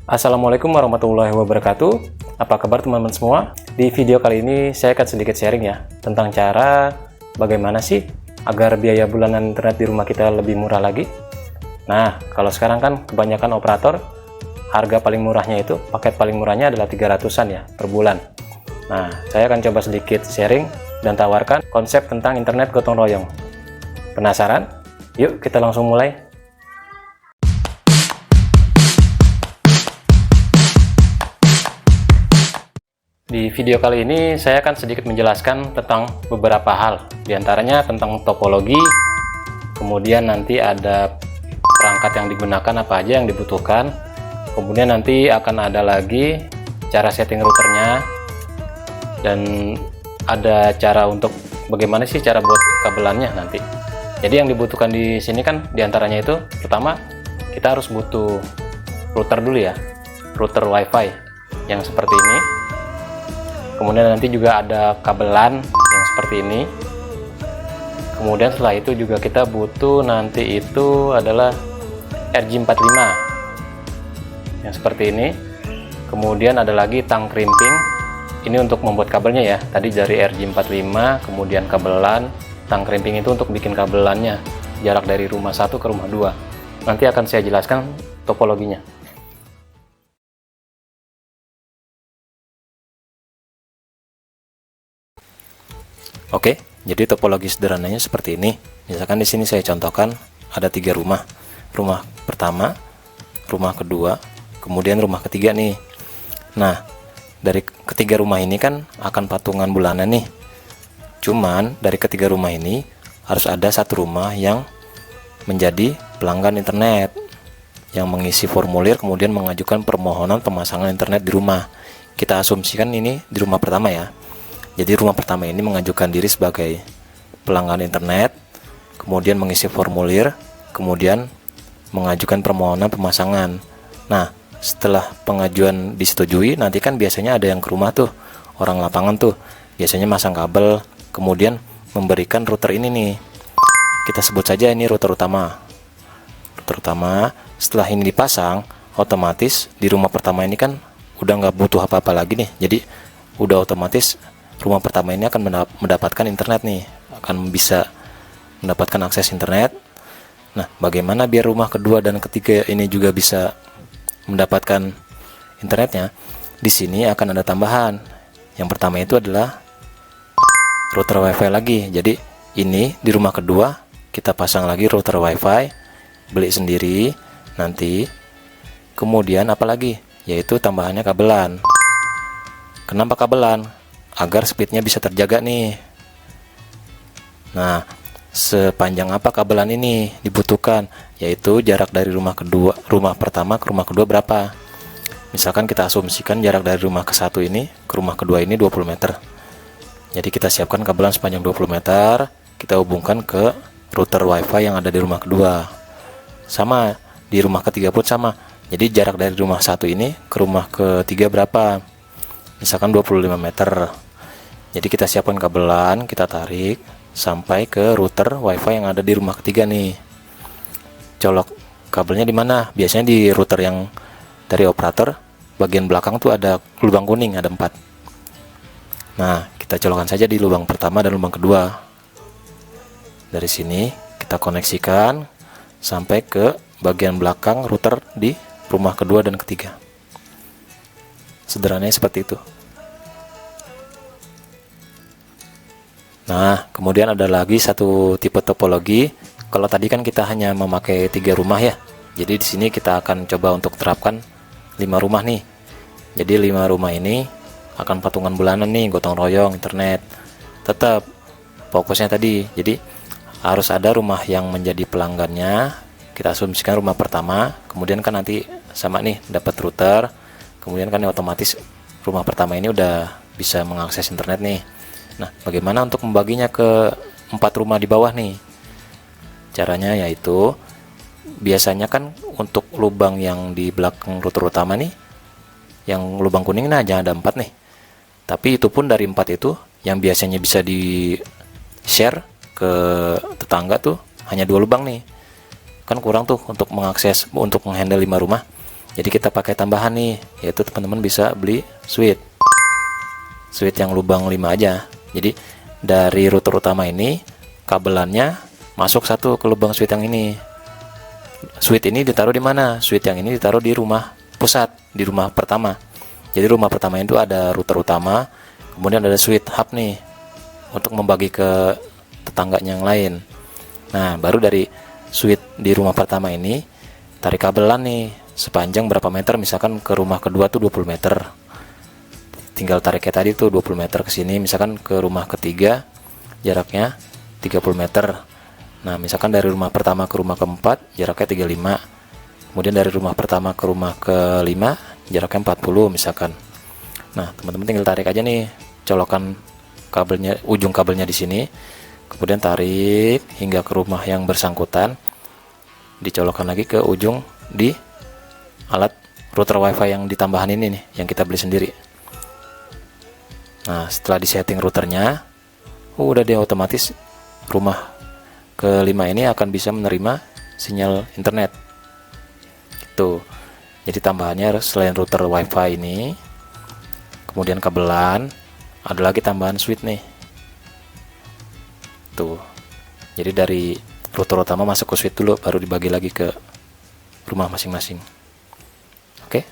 Assalamualaikum warahmatullahi wabarakatuh. Apa kabar teman-teman semua? Di video kali ini saya akan sedikit sharing ya tentang cara bagaimana sih agar biaya bulanan internet di rumah kita lebih murah lagi. Nah, kalau sekarang kan kebanyakan operator harga paling murahnya itu, paket paling murahnya adalah 300-an ya per bulan. Nah, saya akan coba sedikit sharing dan tawarkan konsep tentang internet gotong royong. Penasaran? Yuk kita langsung mulai. Di video kali ini saya akan sedikit menjelaskan tentang beberapa hal, diantaranya tentang topologi, kemudian nanti ada perangkat yang digunakan, apa aja yang dibutuhkan, kemudian nanti akan ada lagi cara setting routernya, dan ada cara untuk bagaimana sih cara buat kabelannya nanti. Jadi yang dibutuhkan di sini kan diantaranya itu, pertama kita harus butuh router dulu ya, router WiFi yang seperti ini. Kemudian nanti juga ada kabelan yang seperti ini. Kemudian setelah itu juga kita butuh nanti itu adalah RJ45 yang seperti ini. Kemudian ada lagi tang crimping, ini untuk membuat kabelnya ya. Tadi dari RJ45, kemudian kabelan, tang crimping itu untuk bikin kabelannya, jarak dari rumah 1 ke rumah 2. Nanti akan saya jelaskan topologinya. Oke, jadi topologi sederhananya seperti ini. Misalkan di sini saya contohkan ada 3 rumah. Rumah pertama, rumah kedua, kemudian rumah ketiga nih. Nah, dari ketiga rumah ini kan akan patungan bulanan nih. Cuman dari ketiga rumah ini harus ada satu rumah yang menjadi pelanggan internet, yang mengisi formulir kemudian mengajukan permohonan pemasangan internet di rumah. Kita asumsikan ini di rumah pertama ya. Jadi rumah pertama ini mengajukan diri sebagai pelanggan internet, kemudian mengisi formulir, kemudian mengajukan permohonan pemasangan. Nah, setelah pengajuan disetujui, nanti kan biasanya ada yang ke rumah tuh, orang lapangan tuh, biasanya masang kabel, kemudian memberikan router ini nih. Kita sebut saja ini router utama. Router utama, setelah ini dipasang, otomatis di rumah pertama ini kan udah nggak butuh apa-apa lagi nih. Jadi udah otomatis rumah pertama ini akan mendapatkan internet nih, akan bisa mendapatkan akses internet. Nah, bagaimana biar rumah kedua dan ketiga ini juga bisa mendapatkan internetnya? Di sini akan ada tambahan. Yang pertama itu adalah router WiFi lagi. Jadi ini di rumah kedua kita pasang lagi router WiFi, beli sendiri nanti. Kemudian apalagi? Yaitu tambahannya kabelan. Kenapa kabelan? Agar speednya bisa terjaga nih. Nah, sepanjang apa kabelan ini dibutuhkan? Yaitu jarak dari rumah pertama ke rumah kedua berapa? Misalkan kita asumsikan jarak dari rumah ke satu ini ke rumah kedua ini 20 meter. Jadi kita siapkan kabelan sepanjang 20 meter, kita hubungkan ke router WiFi yang ada di rumah kedua. Sama, di rumah ketiga pun sama. Jadi jarak dari rumah satu ini ke rumah ketiga berapa? Misalkan 25 meter. Jadi kita siapkan kabelan, kita tarik sampai ke router WiFi yang ada di rumah ketiga nih. Colok kabelnya di mana? Biasanya di router yang dari operator, bagian belakang tuh ada lubang kuning, ada 4. Nah, kita colokkan saja di lubang pertama dan lubang kedua. Dari sini kita koneksikan sampai ke bagian belakang router di rumah kedua dan ketiga. Sederhananya seperti itu. Nah, kemudian ada lagi satu tipe topologi. Kalau tadi kan kita hanya memakai 3 rumah ya. Jadi di sini kita akan coba untuk terapkan 5 rumah nih. Jadi 5 rumah ini akan patungan bulanan nih, gotong royong internet. Tetap fokusnya tadi. Jadi harus ada rumah yang menjadi pelanggannya. Kita asumsikan rumah pertama, kemudian kan nanti sama nih dapat router. Kemudian kan otomatis rumah pertama ini udah bisa mengakses internet nih. Nah, bagaimana untuk membaginya ke 4 rumah di bawah nih? Caranya yaitu, biasanya kan untuk lubang yang di belakang router utama nih, yang lubang kuning nah jangan ada 4 nih. Tapi itu pun dari 4 itu, yang biasanya bisa di share ke tetangga tuh hanya 2 lubang nih. Kan kurang tuh untuk mengakses, untuk menghandle 5 rumah. Jadi kita pakai tambahan nih, yaitu teman-teman bisa beli switch yang lubang 5 aja. Jadi dari router utama ini kabelannya masuk satu ke lubang switch yang ini. Switch ini ditaruh di mana? Switch yang ini ditaruh di rumah pusat, di rumah pertama. Jadi rumah pertama itu ada router utama, kemudian ada switch hub nih untuk membagi ke tetangganya yang lain. Nah, baru dari switch di rumah pertama ini tarik kabelan nih sepanjang berapa meter, misalkan ke rumah kedua tuh 20 meter. Tinggal tarik kayak tadi tuh 20 meter ke sini, misalkan ke rumah ketiga jaraknya 30 meter. Nah, misalkan dari rumah pertama ke rumah keempat jaraknya 35. Kemudian dari rumah pertama ke rumah kelima jaraknya 40 misalkan. Nah, teman-teman tinggal tarik aja nih, colokan kabelnya, ujung kabelnya di sini. Kemudian tarik hingga ke rumah yang bersangkutan. Dicolokkan lagi ke ujung di alat router wifi yang ditambahan ini nih, yang kita beli sendiri. Nah, setelah disetting routernya, udah dia otomatis rumah kelima ini akan bisa menerima sinyal internet. Tuh. Jadi tambahannya selain router wifi ini, kemudian kabelan, ada lagi tambahan switch nih. Tuh. Jadi dari router utama masuk ke switch dulu, baru dibagi lagi ke rumah masing-masing. Oke.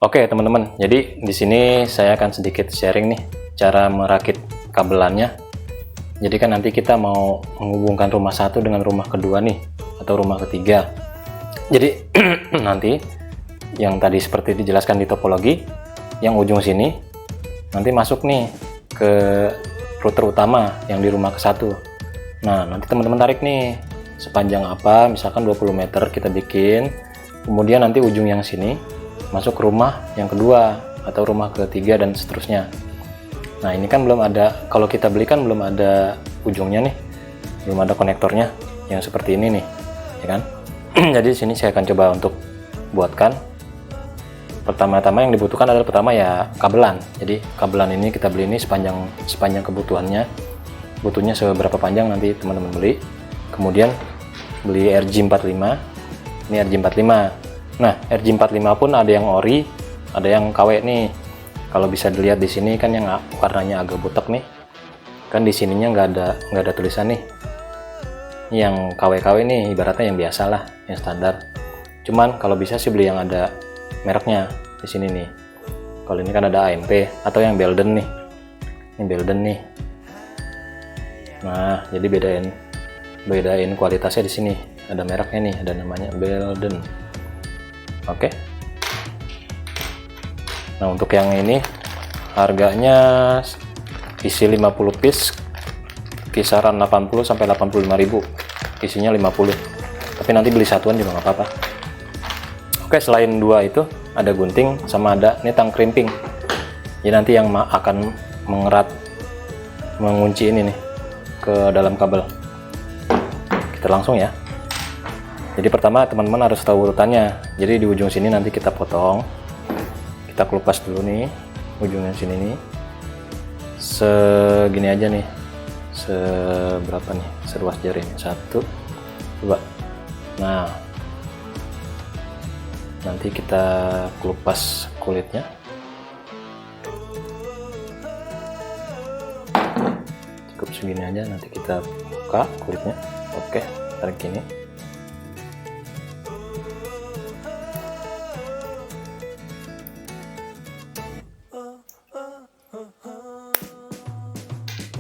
Oke, teman-teman. Jadi di sini saya akan sedikit sharing nih cara merakit kabelannya. Jadi kan nanti kita mau menghubungkan rumah satu dengan rumah kedua nih, atau rumah ketiga. Jadi nanti yang tadi seperti dijelaskan di topologi, yang ujung sini nanti masuk nih ke router utama yang di rumah ke satu. Nah, nanti teman-teman tarik nih sepanjang apa, misalkan 20 meter kita bikin. Kemudian nanti ujung yang sini masuk ke rumah yang kedua atau rumah ketiga dan seterusnya. Nah, ini kan belum ada, kalau kita beli kan belum ada ujungnya nih, belum ada konektornya yang seperti ini nih, ya kan? Jadi di sini saya akan coba untuk buatkan. Pertama-tama yang dibutuhkan adalah pertama ya kabelan. Jadi kabelan ini kita beli ini sepanjang kebutuhannya, butuhnya seberapa panjang nanti teman-teman beli. Kemudian beli RJ45, ini RJ45. Nah, RJ45 pun ada yang ori, ada yang KW nih. Kalau bisa dilihat di sini kan yang warnanya agak butek nih, kan di sininya nggak ada tulisan nih. Yang KW nih ibaratnya yang biasa lah, yang standar. Cuman kalau bisa sih beli yang ada mereknya di sini nih. Kalau ini kan ada AMP atau yang Belden nih. Ini Belden nih. Nah, jadi bedain kualitasnya di sini. Ada mereknya nih, ada namanya Belden. Oke. Nah, untuk yang ini harganya isi 50 piece kisaran 80 sampai 85.000. Isinya 50. Tapi nanti beli satuan juga nggak apa-apa. Oke, selain dua itu ada gunting sama ada ini tang crimping. Jadi nanti yang akan mengunci ini nih ke dalam kabel. Kita langsung ya. Jadi pertama teman-teman harus tahu urutannya. Jadi di ujung sini nanti kita potong. Kita kelupas dulu nih ujungnya sini nih. Segini aja nih. Seberapa nih? Seruas jari ini. 1, 2. Nah, nanti kita kelupas kulitnya. Cukup segini aja, nanti kita buka kulitnya. Oke, tarik gini.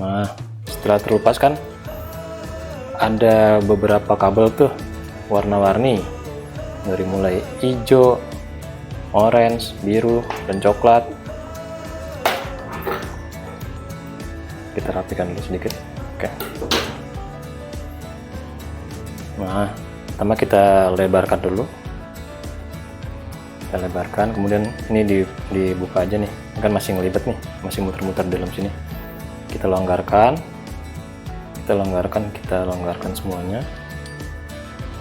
Nah, setelah terlepas kan ada beberapa kabel tuh warna-warni, dari mulai hijau, orange, biru, dan coklat. Kita rapikan dulu sedikit. Oke. Nah, pertama kita lebarkan dulu. Kita lebarkan, kemudian ini dibuka aja nih. Ini kan masih ngelibet nih, masih muter-muter di dalam sini. Kita longgarkan, kita longgarkan semuanya.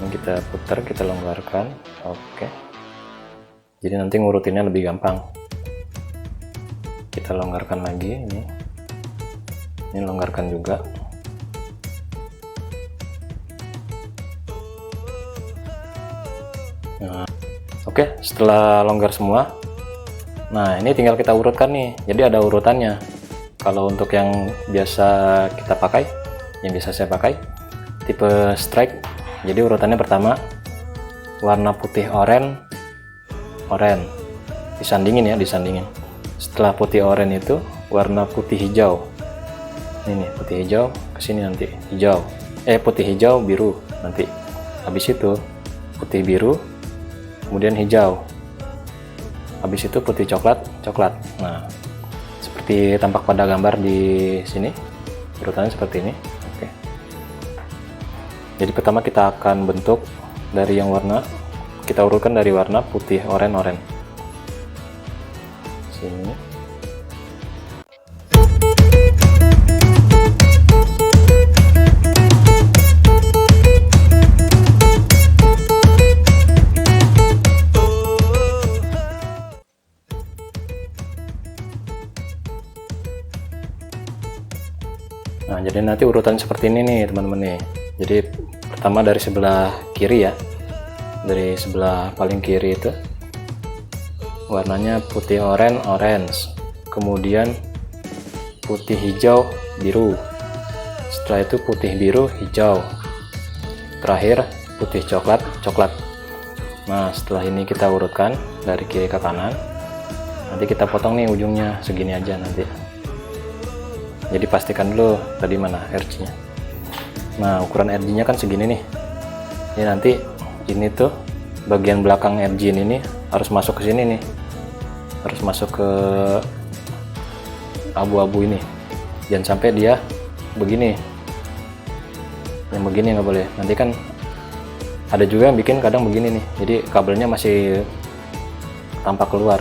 Ini kita putar, kita longgarkan. Oke. Jadi nanti ngurutinnya lebih gampang. Kita longgarkan lagi ini longgarkan juga. Nah, oke, setelah longgar semua, nah ini tinggal kita urutkan nih. Jadi ada urutannya. Kalau untuk yang biasa kita pakai, yang biasa saya pakai, tipe strike. Jadi urutannya pertama warna putih oranye, disandingin ya, disandingin. Setelah putih oranye itu warna putih hijau. Ini nih, putih hijau kesini nanti hijau. Putih hijau biru nanti. Habis itu putih biru, kemudian hijau. Habis itu putih coklat. Nah, seperti tampak pada gambar di sini, urutannya seperti ini. Oke. Jadi pertama kita akan bentuk dari yang warna, kita urutkan dari warna putih oranye. Sini. Nah, jadi nanti urutan seperti ini nih teman-teman nih. Jadi pertama dari sebelah kiri ya, dari sebelah paling kiri itu warnanya putih orange, kemudian putih hijau biru, setelah itu putih biru hijau, terakhir putih coklat. Nah, setelah ini kita urutkan dari kiri ke kanan. Nanti kita potong nih ujungnya segini aja nanti. Jadi pastikan dulu tadi mana RG-nya. Nah, ukuran RG-nya kan segini nih. Ini nanti ini tuh bagian belakang RG ini harus masuk ke sini nih. Harus masuk ke abu-abu ini. Jangan sampai dia begini. Yang begini nggak boleh. Nanti kan ada juga yang bikin kadang begini nih. Jadi kabelnya masih tampak keluar.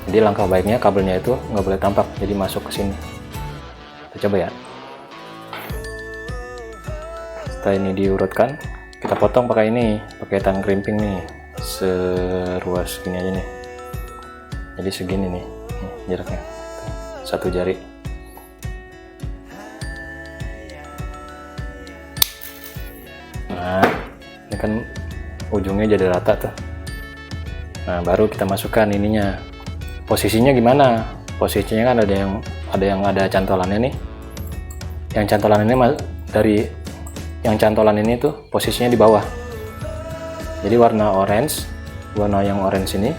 Jadi langkah baiknya kabelnya itu nggak boleh tampak. Jadi masuk ke sini. Kita coba ya. Setelah ini diurutkan, kita potong pakai ini, pakai tang krimping nih, seruas segini aja nih. Jadi segini nih jaraknya, 1 jari. Nah, ini kan ujungnya jadi rata tuh. Nah, baru kita masukkan ininya. Posisinya gimana? Posisinya kan ada cantolannya nih. Yang cantolan ini dari yang cantolan ini tuh posisinya di bawah. Jadi warna yang orange ini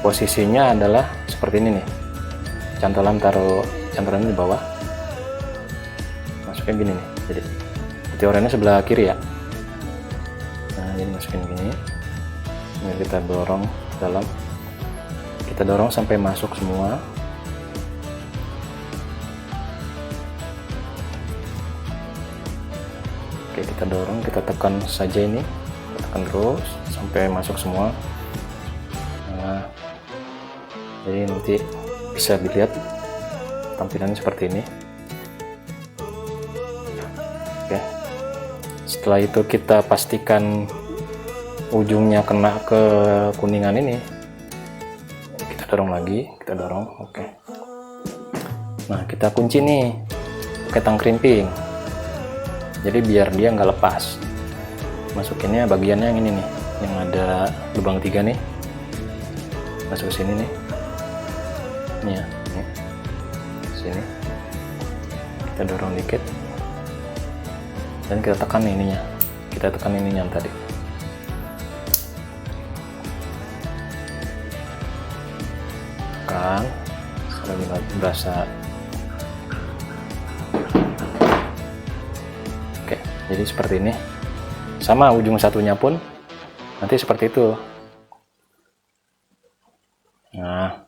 posisinya adalah seperti ini nih. Taruh cantolan di bawah. Masukin gini nih. Jadi putih oranye sebelah kiri ya. Nah, jadi masukin gini. Ini kita dorong ke dalam. Kita dorong sampai masuk semua. Oke, kita dorong, kita tekan saja ini, tekan terus sampai masuk semua. Nah, jadi nanti bisa dilihat tampilannya seperti ini. Oke, setelah itu kita pastikan ujungnya kena ke kuningan ini. Kita dorong lagi, kita dorong. Oke. Nah, kita kunci nih pakai tang krimping. Jadi biar dia nggak lepas. Masukinnya bagiannya yang ini nih, yang ada lubang 3 nih. Masuk ke sini nih. Ini ya, ini. Sini. Kita dorong dikit. Dan kita tekan ininya. Kita tekan ininya yang tadi. Tekan. Sudah berasa. Jadi seperti ini, sama ujung satunya pun nanti seperti itu. Nah,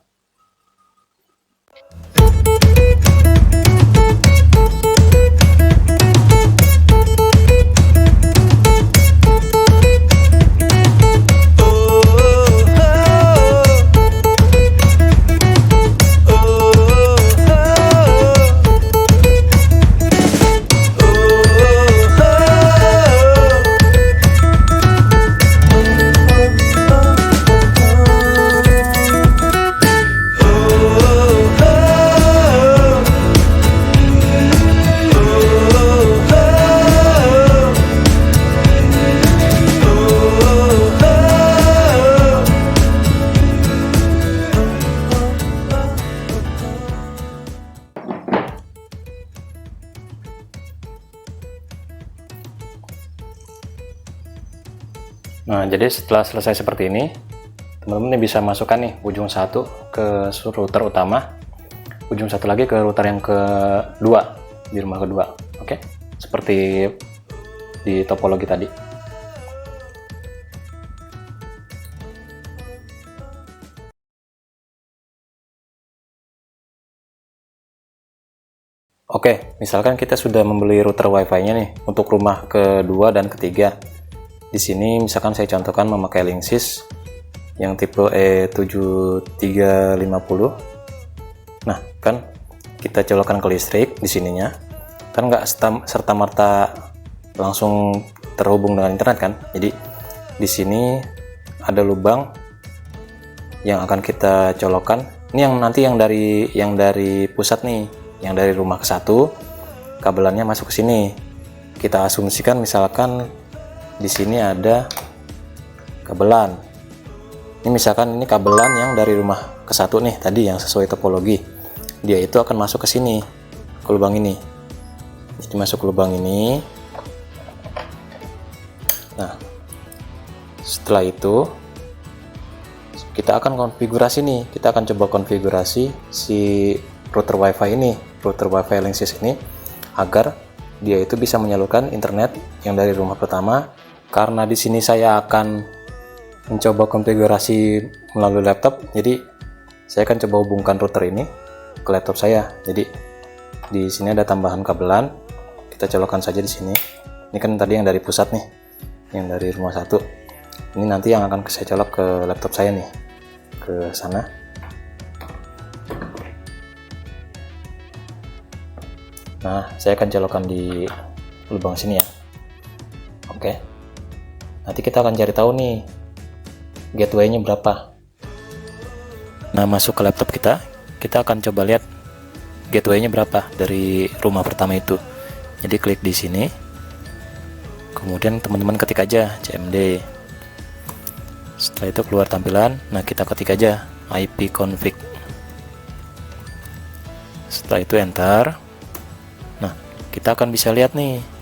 Nah, jadi setelah selesai seperti ini, teman-teman bisa masukkan nih ujung satu ke router utama, ujung satu lagi ke router yang kedua di rumah kedua. Oke, seperti di topologi tadi. Oke, misalkan kita sudah membeli router WiFi-nya nih untuk rumah kedua dan ketiga. Di sini misalkan saya contohkan memakai Linksys yang tipe E7350. Nah, kan kita colokkan ke listrik di sininya. Kan nggak serta-merta langsung terhubung dengan internet kan. Jadi di sini ada lubang yang akan kita colokkan. Ini yang dari pusat nih, yang dari rumah ke satu, kabelannya masuk ke sini. Kita asumsikan misalkan di sini ada kabelan. Ini misalkan ini kabelan yang dari rumah ke satu nih tadi yang sesuai topologi. Dia itu akan masuk ke sini, ke lubang ini. Jadi masuk ke lubang ini. Nah, setelah itu kita akan konfigurasi nih. Kita akan coba konfigurasi si router WiFi ini, router WiFi Linksys ini, agar dia itu bisa menyalurkan internet yang dari rumah pertama. Karena di sini saya akan mencoba konfigurasi melalui laptop, jadi saya akan coba hubungkan router ini ke laptop saya. Jadi di sini ada tambahan kabelan, kita colokkan saja di sini. Ini kan tadi yang dari pusat nih, yang dari rumah satu. Ini nanti yang akan saya colok ke laptop saya nih, ke sana. Nah, saya akan colokkan di lubang sini ya. Oke. Nanti kita akan cari tahu nih gateway-nya berapa. Nah, masuk ke laptop kita akan coba lihat gateway-nya berapa dari rumah pertama itu. Jadi klik di sini. Kemudian teman-teman ketik aja CMD. Setelah itu keluar tampilan. Nah, kita ketik aja ipconfig. Setelah itu enter. Nah, kita akan bisa lihat nih.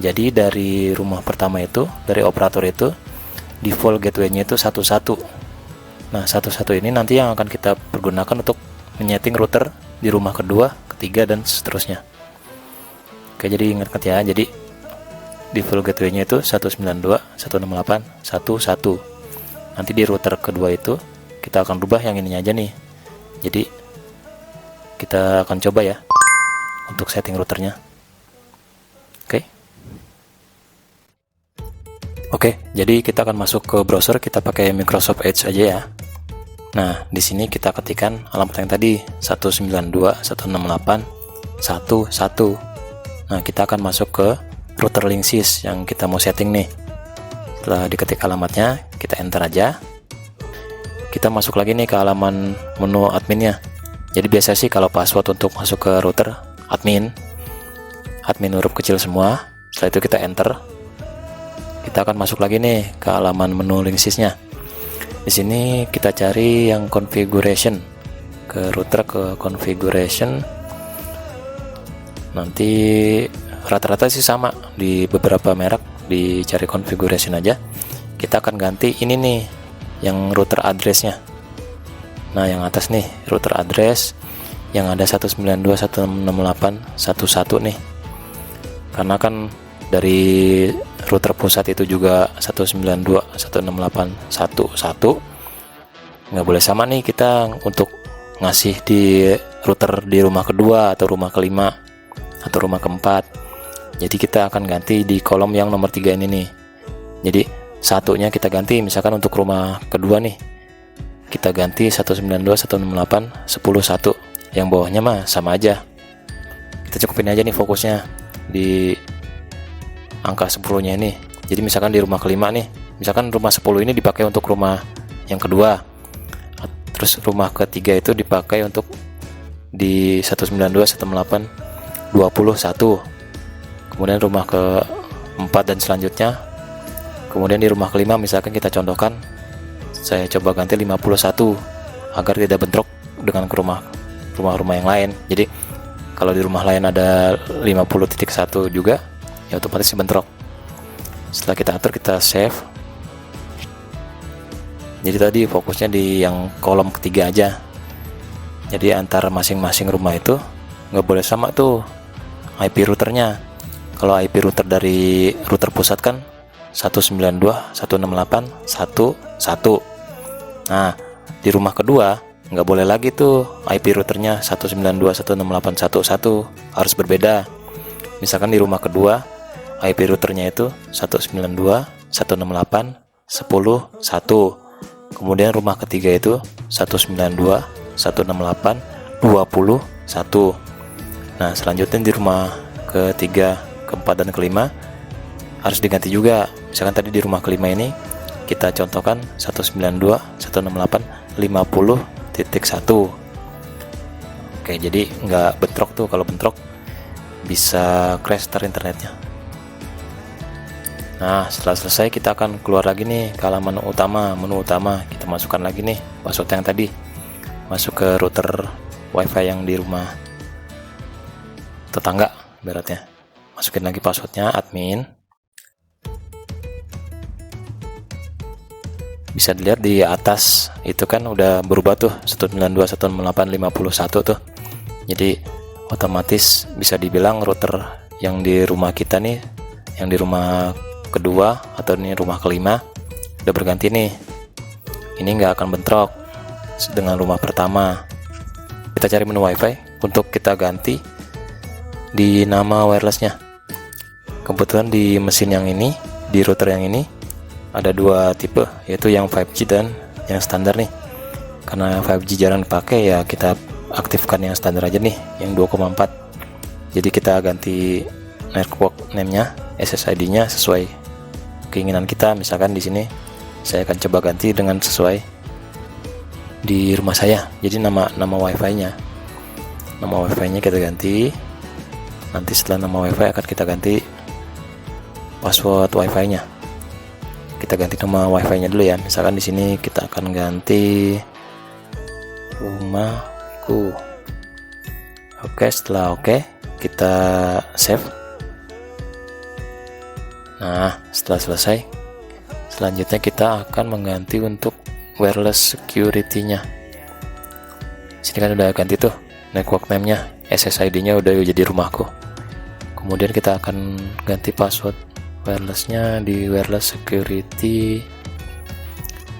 Jadi dari rumah pertama itu, dari operator itu, default gateway-nya itu 11. Nah, 11 ini nanti yang akan kita pergunakan untuk menyeting router di rumah kedua, ketiga, dan seterusnya. Oke, jadi ingat ya. Jadi default gateway-nya itu 192.168.1.1. Nanti di router kedua itu kita akan rubah yang ininya aja nih. Jadi kita akan coba ya untuk setting routernya. Oke, jadi kita akan masuk ke browser, kita pakai Microsoft Edge aja ya. Nah, di sini kita ketikkan alamat yang tadi 192.168.1.1. Nah, kita akan masuk ke router Linksys yang kita mau setting nih. Setelah diketik alamatnya, kita enter aja. Kita masuk lagi nih ke halaman menu adminnya. Jadi biasa sih kalau password untuk masuk ke router admin huruf kecil semua. Setelah itu kita enter. Kita akan masuk lagi nih ke halaman menu Linksys-nya. Di sini kita cari yang configuration, ke router ke configuration. Nanti rata-rata sih sama di beberapa merek, dicari configuration aja. Kita akan ganti ini nih, yang router address-nya. Nah, yang atas nih router address yang ada 192.168.1.1 nih. Karena kan dari router pusat itu juga 192.168.1.1, nggak boleh sama nih kita untuk ngasih di router di rumah kedua atau rumah kelima atau rumah keempat. Jadi kita akan ganti di kolom yang nomor 3 ini nih. Jadi satunya kita ganti, misalkan untuk rumah kedua nih kita ganti 192.168.10.1. Yang bawahnya mah sama aja, kita cukupin aja nih fokusnya di angka 10-nya ini. Jadi misalkan di rumah kelima nih, misalkan rumah 10 ini dipakai untuk rumah yang kedua, terus rumah ketiga itu dipakai untuk di 192.168.20.1. Kemudian rumah keempat dan selanjutnya. Kemudian di rumah kelima misalkan kita contohkan, saya coba ganti 51 agar tidak bentrok dengan ke rumah-rumah yang lain. Jadi kalau di rumah lain ada 50.1 juga, ya otomatis bentrok. Setelah kita atur, kita save. Jadi tadi fokusnya di yang kolom ketiga aja. Jadi antara masing-masing rumah itu nggak boleh sama tuh IP routernya. Kalau IP router dari router pusat kan 192.168.1.1. Nah, di rumah kedua nggak boleh lagi tuh IP routernya 192.168.1.1, harus berbeda. Misalkan di rumah kedua IP routernya itu 192.168.10.1. Kemudian rumah ketiga itu 192.168.20.1. Nah, selanjutnya di rumah ketiga, keempat, dan kelima harus diganti juga. Misalkan tadi di rumah kelima ini kita contohkan 192.168.50.1. Oke, jadi nggak bentrok tuh. Kalau bentrok bisa crash internetnya. Nah, setelah selesai kita akan keluar lagi nih ke halaman utama, menu utama. Kita masukkan lagi nih password yang tadi, masuk ke router wifi yang di rumah tetangga ibaratnya. Masukin lagi passwordnya, admin. Bisa dilihat di atas itu kan udah berubah tuh 192.168.50.1 tuh. Jadi otomatis bisa dibilang router yang di rumah kita nih, yang di rumah kedua atau ini rumah kelima udah berganti nih. Ini nggak akan bentrok dengan rumah pertama. Kita cari menu wifi untuk kita ganti di nama wirelessnya. Kebetulan di mesin yang ini, di router yang ini ada dua tipe, yaitu yang 5G dan yang standar nih. Karena 5G jarang dipakai, ya kita aktifkan yang standar aja nih, yang 2,4. Jadi kita ganti network name-nya, SSID-nya sesuai keinginan kita. Misalkan di sini saya akan coba ganti dengan sesuai di rumah saya. Jadi nama wifi-nya, kita ganti. Nanti setelah nama wifi akan kita ganti password wifi-nya. Kita ganti nama wifi-nya dulu ya. Misalkan di sini kita akan ganti rumahku. Oke, setelah kita save. Nah, setelah selesai, selanjutnya kita akan mengganti untuk wireless security-nya. Sini kan udah ganti tuh network name-nya, SSID-nya udah jadi rumahku. Kemudian kita akan ganti password wireless-nya di wireless security.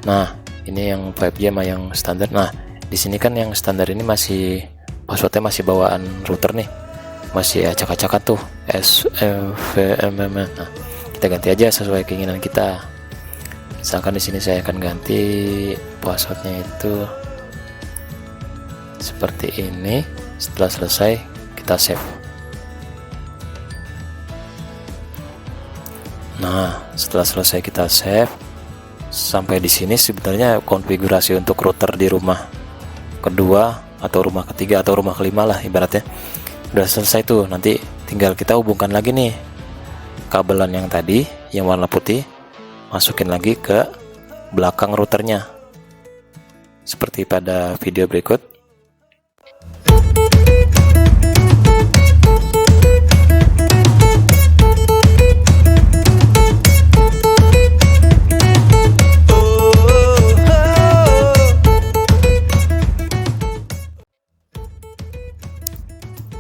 Nah, ini yang 5G sama yang standar. Nah, di sini kan yang standar ini masih passwordnya masih bawaan router nih, masih acak-acakan tuh SFVMM. Nah, kita ganti aja sesuai keinginan kita. Misalkan di sini saya akan ganti passwordnya itu seperti ini. Setelah selesai kita save. Nah, setelah selesai kita save, sampai di sini sebenarnya konfigurasi untuk router di rumah kedua atau rumah ketiga atau rumah kelima lah ibaratnya udah selesai tuh. Nanti tinggal kita hubungkan lagi nih kabelan yang tadi yang warna putih, masukin lagi ke belakang routernya seperti pada video berikut.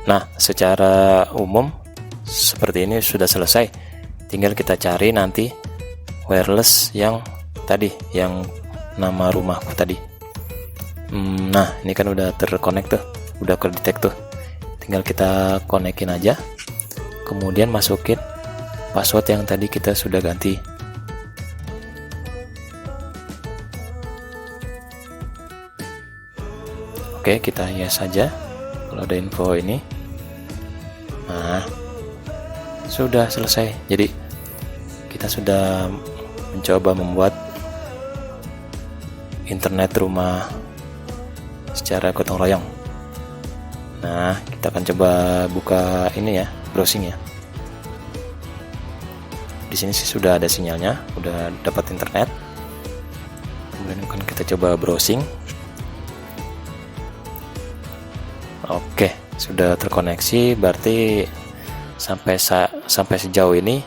Nah, secara umum seperti ini sudah selesai. Tinggal kita cari nanti wireless yang tadi, yang nama rumahku tadi. Nah, ini kan udah terkonek tuh, udah ke-detect tuh. Tinggal kita konekin aja. Kemudian masukin password yang tadi kita sudah ganti. Oke, kita yes saja kalau ada info ini. Nah, sudah selesai. Jadi kita sudah mencoba membuat internet rumah secara gotong royong. Nah, kita akan coba buka ini ya, browsing ya. Di sini sih sudah ada sinyalnya, udah dapat internet. Kemudian akan kita coba browsing. Oke, sudah terkoneksi, berarti sampai sejauh ini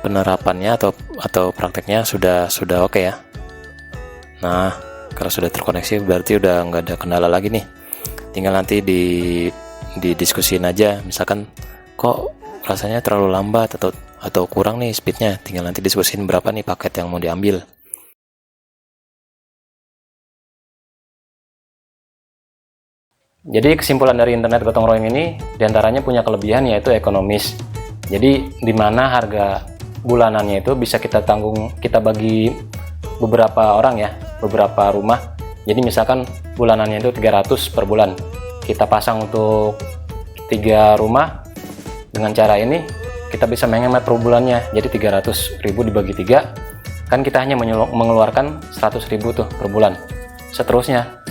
penerapannya atau prakteknya sudah oke ya. Nah, kalau sudah terkoneksi berarti udah nggak ada kendala lagi nih. Tinggal nanti didiskusin aja, misalkan kok rasanya terlalu lambat atau kurang nih speednya, tinggal nanti diskusin berapa nih paket yang mau diambil. Jadi kesimpulan dari internet gotong royong ini diantaranya punya kelebihan yaitu ekonomis. Jadi dimana harga bulanannya itu bisa kita tanggung, kita bagi beberapa orang ya, beberapa rumah. Jadi misalkan bulanannya itu 300 per bulan, kita pasang untuk 3 rumah. Dengan cara ini kita bisa menghemat per bulannya. Jadi 300.000 dibagi 3, kan kita hanya mengeluarkan 100.000 tuh per bulan. Seterusnya,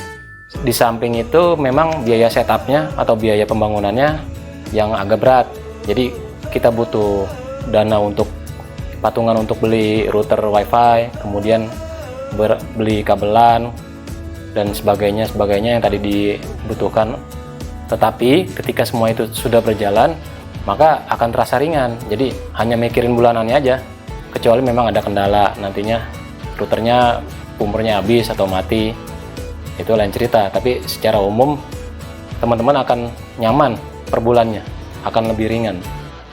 di samping itu memang biaya setupnya atau biaya pembangunannya yang agak berat. Jadi kita butuh dana untuk patungan untuk beli router wifi, kemudian beli kabelan dan sebagainya yang tadi dibutuhkan. Tetapi ketika semua itu sudah berjalan, maka akan terasa ringan. Jadi hanya mikirin bulanannya aja, kecuali memang ada kendala nantinya routernya umurnya habis atau mati, itu lain cerita. Tapi secara umum teman-teman akan nyaman per bulannya, akan lebih ringan.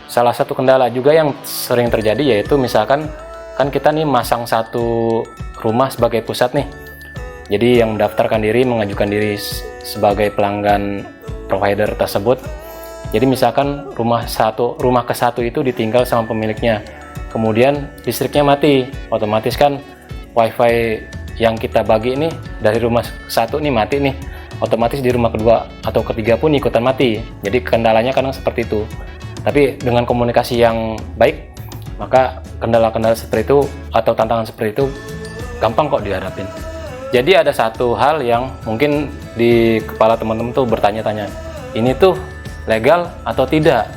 Salah satu kendala juga yang sering terjadi yaitu misalkan kan kita nih masang satu rumah sebagai pusat nih. Jadi yang mendaftarkan diri, mengajukan diri sebagai pelanggan provider tersebut. Jadi misalkan rumah ke satu itu ditinggal sama pemiliknya, kemudian listriknya mati, otomatis kan wifi yang kita bagi ini dari rumah satu nih mati nih, otomatis di rumah kedua atau ketiga pun ikutan mati. Jadi kendalanya kadang seperti itu. Tapi dengan komunikasi yang baik, maka kendala-kendala seperti itu atau tantangan seperti itu gampang kok dihadapin. Jadi ada satu hal yang mungkin di kepala teman-teman tuh bertanya-tanya, ini tuh legal atau tidak?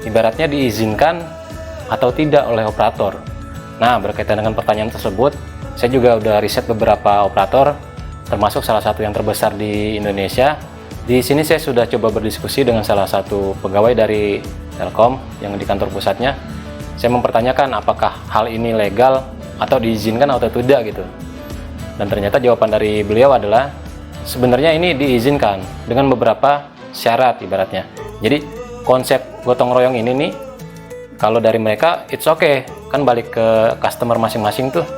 Ibaratnya diizinkan atau tidak oleh operator. Nah, berkaitan dengan pertanyaan tersebut, saya juga udah riset beberapa operator, termasuk salah satu yang terbesar di Indonesia. Di sini saya sudah coba berdiskusi dengan salah satu pegawai dari Telkom yang di kantor pusatnya. Saya mempertanyakan apakah hal ini legal atau diizinkan atau tidak gitu. Dan ternyata jawaban dari beliau adalah sebenarnya ini diizinkan dengan beberapa syarat ibaratnya. Jadi konsep gotong royong ini nih, kalau dari mereka it's okay, kan balik ke customer masing-masing tuh.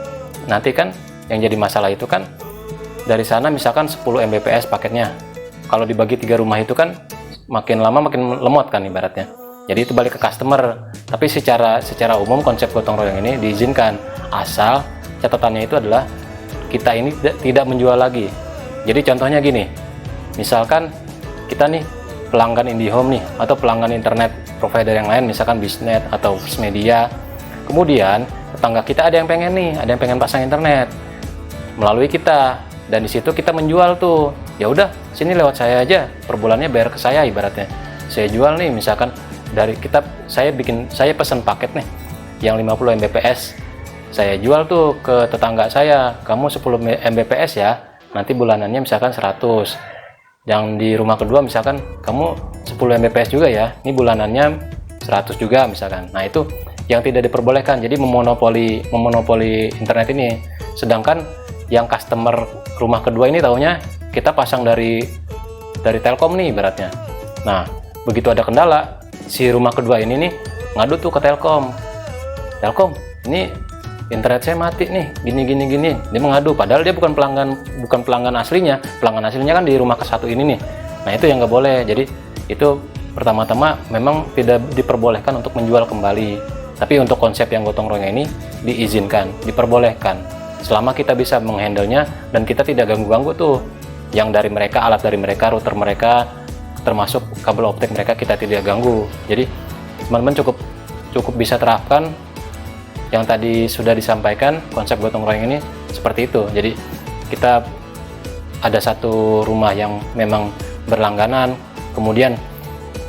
Nanti kan yang jadi masalah itu kan dari sana misalkan 10 Mbps paketnya, kalau dibagi 3 rumah itu kan makin lama makin lemot kan ibaratnya. Jadi itu balik ke customer. Tapi secara umum konsep gotong royong ini diizinkan, asal catatannya itu adalah kita ini tidak menjual lagi. Jadi contohnya gini, misalkan kita nih pelanggan IndiHome nih atau pelanggan internet provider yang lain, misalkan Bisnet atau Firstmedia. Kemudian tetangga kita ada yang pengen pasang internet melalui kita, dan di situ kita menjual tuh. Ya udah, sini lewat saya aja, per bulannya bayar ke saya ibaratnya. Saya jual nih misalkan dari saya pesan paket nih yang 50 Mbps. Saya jual tuh ke tetangga saya, kamu 10 Mbps ya, nanti bulanannya misalkan 100. Yang di rumah kedua misalkan kamu 10 Mbps juga ya, ini bulanannya 100 juga misalkan. Nah itu yang tidak diperbolehkan, jadi memonopoli internet ini. Sedangkan yang customer rumah kedua ini taunya kita pasang dari Telkom nih ibaratnya. Nah begitu ada kendala, si rumah kedua ini nih ngadu tuh ke Telkom, ini internet saya mati nih, gini. Dia mengadu, padahal dia bukan pelanggan aslinya. Pelanggan aslinya kan di rumah ke satu ini nih. Nah itu yang nggak boleh. Jadi itu pertama-tama memang tidak diperbolehkan untuk menjual kembali. Tapi untuk konsep yang gotong royong ini diizinkan, diperbolehkan. Selama kita bisa menghandlenya dan kita tidak ganggu-ganggu tuh yang dari mereka, alat dari mereka, router mereka, termasuk kabel optik mereka, kita tidak ganggu. Jadi teman-teman cukup bisa terapkan yang tadi sudah disampaikan. Konsep gotong royong ini seperti itu. Jadi kita ada satu rumah yang memang berlangganan, kemudian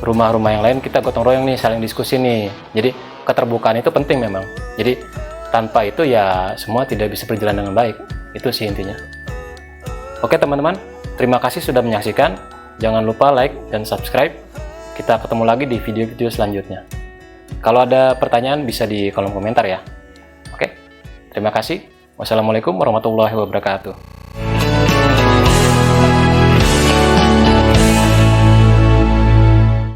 rumah-rumah yang lain kita gotong royong nih, saling diskusi nih. Jadi keterbukaan itu penting memang. Jadi tanpa itu ya semua tidak bisa berjalan dengan baik. Itu sih intinya. Oke teman-teman, terima kasih sudah menyaksikan. Jangan lupa like dan subscribe. Kita ketemu lagi di video-video selanjutnya. Kalau ada pertanyaan bisa di kolom komentar ya. Oke, terima kasih. Wassalamualaikum warahmatullahi wabarakatuh.